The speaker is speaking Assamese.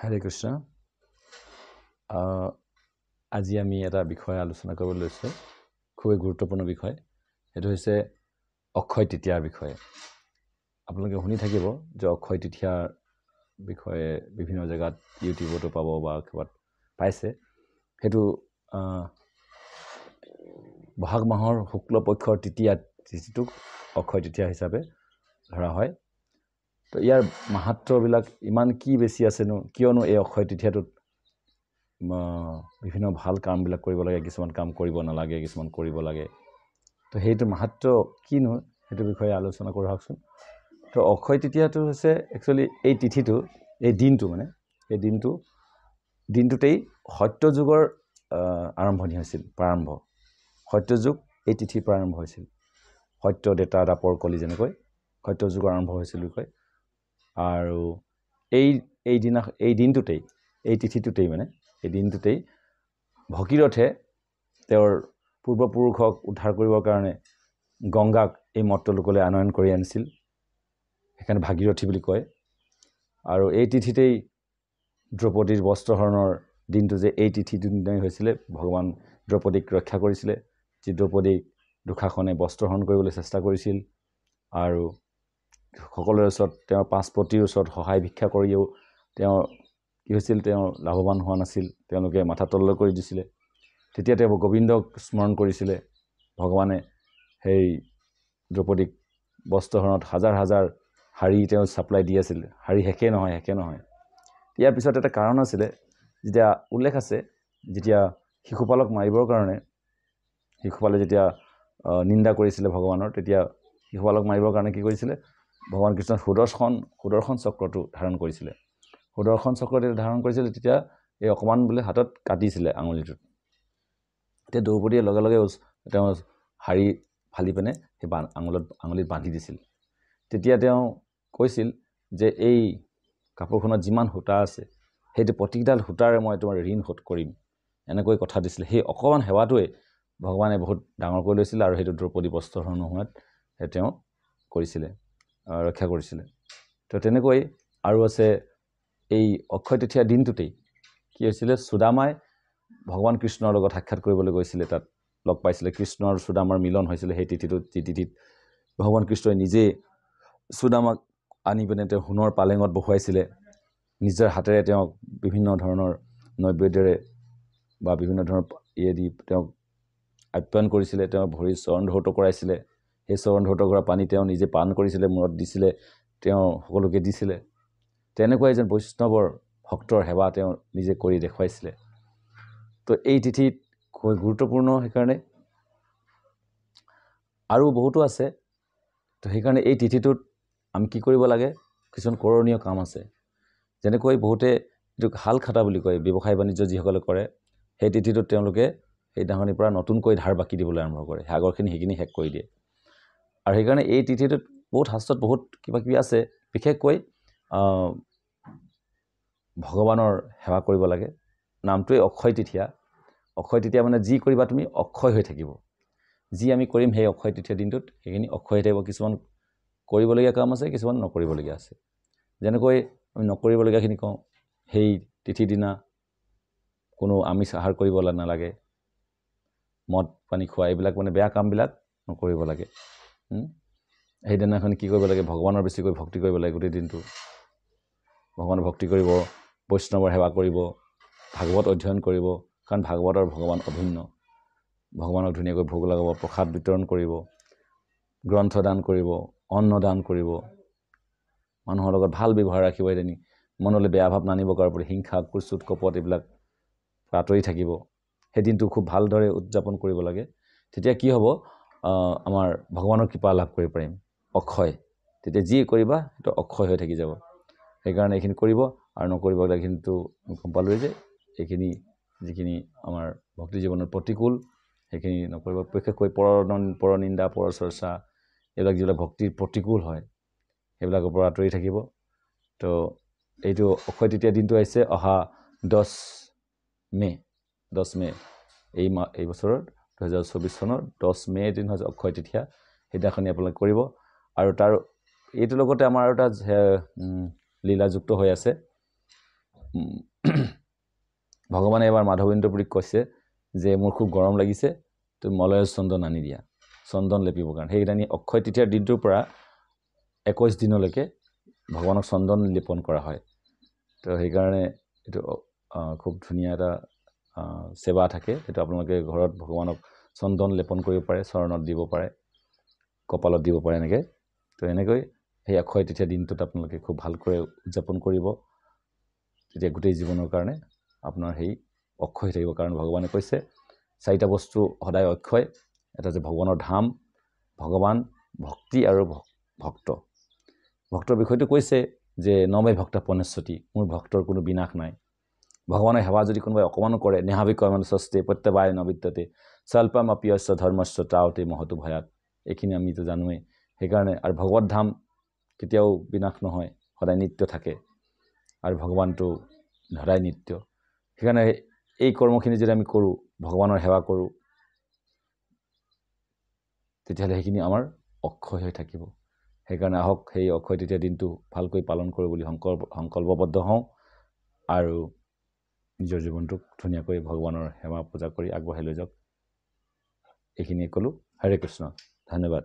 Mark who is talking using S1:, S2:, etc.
S1: হৰে কৃষ্ণ। আজি আমি এটা বিষয় আলোচনা কৰিবলৈ লৈছোঁ, খুবেই গুৰুত্বপূৰ্ণ বিষয়। সেইটো হৈছে অক্ষয় তৃতীয়াৰ বিষয়ে। আপোনালোকে শুনি থাকিব যে অক্ষয় তৃতীয়াৰ বিষয়ে বিভিন্ন জেগাত ইউটিউবতো পাব বা ক'ৰবাত পাইছে। সেইটো বহাগ মাহৰ শুক্লপক্ষৰ তৃতীয়া তিথিটোক অক্ষয় তৃতীয়া হিচাপে ধৰা হয়। তো ইয়াৰ মাহাত্ম্যবিলাক ইমান কি বেছি আছেনো, কিয়নো এই অক্ষয় তৃতীয়াটোত বিভিন্ন ভাল কামবিলাক কৰিব লাগে, কিছুমান কাম কৰিব নালাগে, কিছুমান কৰিব লাগে। তো সেইটো মাহাত্ম্য কিনো সেইটো বিষয়ে আলোচনা কৰি আহকচোন। তো অক্ষয় তৃতীয়াটো হৈছে একচুৱেলি এই তিথিটো, এই দিনটো এই দিনটোতেই সত্যযুগৰ আৰম্ভণি হৈছিল, প্ৰাৰম্ভ। সত্যযুগ এই তিথিৰ প্ৰাৰম্ভ হৈছিল। সত্য দেতা দাপৰ কলি যেনেকৈ সত্যযুগৰ আৰম্ভ হৈছিল বুলি কয়। আৰু এই দিনটোতেই, এই তিথিটোতেই এই দিনটোতেই ভগীৰথে তেওঁৰ পূৰ্বপুৰুষক উদ্ধাৰ কৰিবৰ কাৰণে গংগাক এই মৰ্ত্যলোকলৈ আনয়ন কৰি আনিছিল। সেইকাৰণে ভাগীৰথী বুলি কয়। আৰু এই তিথিতেই দ্ৰৌপদীৰ বস্ত্ৰহৰণৰ দিনটো যে এই তিথিটোতেই হৈছিলে, ভগৱান দ্ৰৌপদীক ৰক্ষা কৰিছিলে। যি দ্ৰৌপদীক দুঃশাসনে বস্ত্ৰহৰণ কৰিবলৈ চেষ্টা কৰিছিল আৰু সকলোৰে ওচৰত তেওঁৰ পাঁচপতিৰ ওচৰত সহায় ভিক্ষা কৰিও তেওঁ কি হৈছিল, তেওঁ লাভৱান হোৱা নাছিল। তেওঁলোকে মাথা তললৈ কৰি দিছিলে। তেতিয়া তেওঁ গোবিন্দক স্মৰণ কৰিছিলে। ভগৱানে সেই দ্ৰৌপদীক বস্ত্ৰহৰণত হাজাৰ হাজাৰ শাৰী তেওঁ ছাপ্লাই দি আছিল। শাৰী শেষে নহয়। ইয়াৰ পিছত এটা কাৰণ আছিলে, যেতিয়া উল্লেখ আছে, যেতিয়া শিশুপালক মাৰিবৰ কাৰণে শিশুপালে যেতিয়া নিন্দা কৰিছিলে ভগৱানৰ, তেতিয়া শিশুপালক মাৰিবৰ কাৰণে কি কৰিছিলে, ভগৱান কৃষ্ণই সুদৰ্শন চক্ৰটো ধাৰণ কৰিছিলে। সুদৰ্শন চক্ৰটো ধাৰণ কৰিছিলে, তেতিয়া এই অকণমান বোলে হাতত কাটিছিলে আঙুলিটোত। তেতিয়া দ্ৰৌপদীয়ে লগে লগে তেওঁ শাৰী ফালি পিনে সেই আঙুলিত বান্ধি দিছিল। তেতিয়া তেওঁ কৈছিল যে এই কাপোৰখনত যিমান সূতা আছে, সেইটো প্ৰতিডাল সূতাৰে মই তোমাৰ ঋণ শোধ কৰিম, এনেকৈ কথা দিছিলে। সেই অকণমান সেৱাটোৱে ভগৱানে বহুত ডাঙৰ কৰি লৈছিলে আৰু সেইটো দ্ৰৌপদী বস্ত্ৰহৰণ নোহোৱাত তেওঁ কৰিছিলে, ৰক্ষা কৰিছিলে। তো তেনেকৈ আৰু আছে, এই অক্ষয় তৃতীয়া দিনটোতেই কি হৈছিলে, সুদামাই ভগৱান কৃষ্ণৰ লগত সাক্ষাৎ কৰিবলৈ গৈছিলে। তাত লগ পাইছিলে, কৃষ্ণ আৰু সুদামাৰ মিলন হৈছিলে সেই তিথিটোত। যি তিথিত ভগৱান কৃষ্ণই নিজে সুদামাক আনি পিনে তেওঁ সোণৰ পালেঙত বহুৱাইছিলে। নিজৰ হাতেৰে তেওঁক বিভিন্ন ধৰণৰ নৈবেদ্যৰে বা বিভিন্ন ধৰণৰ দি তেওঁক আপ্যায়ন কৰিছিলে। তেওঁ ভৰিৰ চৰণ ধৌত কৰাইছিলে। সেই চৰণ ধৌত কৰা পানী তেওঁ নিজে পান কৰিছিলে, মূৰত দিছিলে, তেওঁ সকলোকে দিছিলে। তেনেকুৱা এজন বৈষ্ণৱৰ ভক্তৰ সেৱা তেওঁ নিজে কৰি দেখুৱাইছিলে। তো এই তিথিত খুব গুৰুত্বপূৰ্ণ। সেইকাৰণে আৰু বহুতো আছে। তো সেইকাৰণে এই তিথিটোত আমি কি কৰিব লাগে, কিছুমান কৰণীয় কাম আছে। যেনেকৈ বহুতে এইটো হাল খাটা বুলি কয়, ব্যৱসায় বাণিজ্য যিসকলে কৰে, সেই তিথিটোত তেওঁলোকে সেইদিনাখনিৰ পৰা নতুনকৈ ধাৰ বাকী দিবলৈ আৰম্ভ কৰে। আগৰখিনি সেইখিনি শেষ কৰি দিয়ে। আৰু সেইকাৰণে এই তিথিটোত বহুত শাস্ত্ৰত বহুত কিবা কিবি আছে। বিশেষকৈ ভগৱানৰ সেৱা কৰিব লাগে। নামটোৱে অক্ষয় তৃতীয়া। অক্ষয় তৃতীয়া যি কৰিবা তুমি অক্ষয় হৈ থাকিব। যি আমি কৰিম সেই অক্ষয় তৃতীয়া দিনটোত সেইখিনি অক্ষয় হৈ থাকিব। কিছুমান কৰিবলগীয়া কাম আছে, কিছুমান নকৰিবলগীয়া আছে। যেনেকৈ আমি নকৰিবলগীয়াখিনি কওঁ, সেই তিথিৰ দিনা কোনো আমিষ আহাৰ কৰিব নালাগে, মদ পানী খোৱা, এইবিলাক বেয়া কামবিলাক নকৰিব লাগে। সেইদিনাখন কি কৰিব লাগে, ভগৱানৰ বেছিকৈ ভক্তি কৰিব লাগে। গোটেই দিনটো ভগৱানৰ ভক্তি কৰিব, বৈষ্ণৱৰ সেৱা কৰিব, ভাগৱত অধ্যয়ন কৰিব। কাৰণ ভাগৱত আৰু ভগৱান অভিন্ন। ভগৱানক ধুনীয়াকৈ ভোগ লগাব, প্ৰসাদ বিতৰণ কৰিব, গ্ৰন্থ দান কৰিব, অন্ন দান কৰিব, মানুহৰ লগত ভাল ব্যৱহাৰ ৰাখিব। এদিন মনলৈ বেয়া ভাৱ নানিব, কাৰোৰ প্ৰতি হিংসা, কুচুট কপট এইবিলাক আঁতৰি থাকিব। সেই দিনটো খুব ভালদৰে উদযাপন কৰিব লাগে। তেতিয়া কি হ'ব, আমাৰ ভগৱানৰ কৃপা লাভ কৰিব পাৰিম, অক্ষয়। তেতিয়া যি কৰিবা সেইটো অক্ষয় হৈ থাকি যাব। সেইকাৰণে এইখিনি কৰিব। আৰু নকৰিবলগীয়াখিনিতো গম পালোৱেই যে এইখিনি যিখিনি আমাৰ ভক্তি জীৱনৰ প্ৰতিকূল, সেইখিনি নকৰিব। বিশেষকৈ পৰনিন্দা, পৰচৰ্চা, এইবিলাক যিবিলাক ভক্তিৰ প্ৰতিকূল হয়, সেইবিলাকৰ পৰা আঁতৰি থাকিব। তো এইটো অক্ষয় তৃতীয়া দিনটো আহিছে অহা 10 মে'। এই বছৰৰ 2024 চনৰ 10 মে' দিন হৈছে অক্ষয় তৃতীয়া। সেইদিনাখনি আপোনালোকে কৰিব। আৰু তাৰ এইটোৰ লগতে আমাৰ আৰু এটা লীলাযুক্ত হৈ আছে। ভগৱানে এবাৰ মাধৱেন্দ্ৰপুৰীক কৈছে যে মোৰ খুব গৰম লাগিছে তুমি মলয় চন্দন আনি দিয়া চন্দন লেপিবৰ কাৰণে সেইকাৰণে অক্ষয় তৃতীয়াৰ দিনটোৰ পৰা 21 দিনলৈকে ভগৱানক চন্দন লেপন কৰা হয় তো সেইকাৰণে এইটো খুব ধুনীয়া এটা সেৱা থাকে সেইটো আপোনালোকে ঘৰত ভগৱানক চন্দন লেপন কৰিব পাৰে চৰণত দিব পাৰে কপালত দিব পাৰে এনেকৈ তো এনেকৈ সেই অক্ষয় তৃতীয়া দিনটোত আপোনালোকে খুব ভালকৈ উদযাপন কৰিব তেতিয়া গোটেই জীৱনৰ কাৰণে আপোনাৰ সেই অক্ষয় থাকিব কাৰণ ভগৱানে কৈছে চাৰিটা বস্তু সদায় অক্ষয় এটা যে ভগৱানৰ ধাম ভগৱান ভক্তি আৰু ভক্ত ভক্তৰ বিষয়টো কৈছে যে নমে ভক্ত পনেশ্বতী মোৰ ভক্তৰ কোনো বিনাশ নাই ভগৱানৰ সেৱা যদি কোনোবাই অকমানো কৰে নেহাবিকয় মনস্তে প্ৰত্যবায় নবিদ্যতে স্বল্পম অপিয়স্য ধৰ্মস্য ত্ৰাৱতে মহতো ভয়াত এইখিনি আমিতো জানোৱেই সেইকাৰণে আৰু ভগৱত ধাম কেতিয়াও বিনাশ নহয় সদায় নিত্য থাকে আৰু ভগৱানটো সদায় নিত্য সেইকাৰণে এই কৰ্মখিনি যদি আমি কৰোঁ ভগৱানৰ সেৱা কৰোঁ তেতিয়াহ'লে সেইখিনি আমাৰ অক্ষয় হৈ থাকিব সেইকাৰণে আহক সেই অক্ষয় তৃতীয়া দিনটো ভালকৈ পালন কৰোঁ বুলি সংকল্পবদ্ধ হওঁ আৰু নিজৰ জীৱনটোক ধুনীয়াকৈ ভগৱানৰ সেৱা পূজা কৰি আগবঢ়াই লৈ যাওক এইখিনিয়ে ক'লোঁ হৰে কৃষ্ণ ধন্যবাদ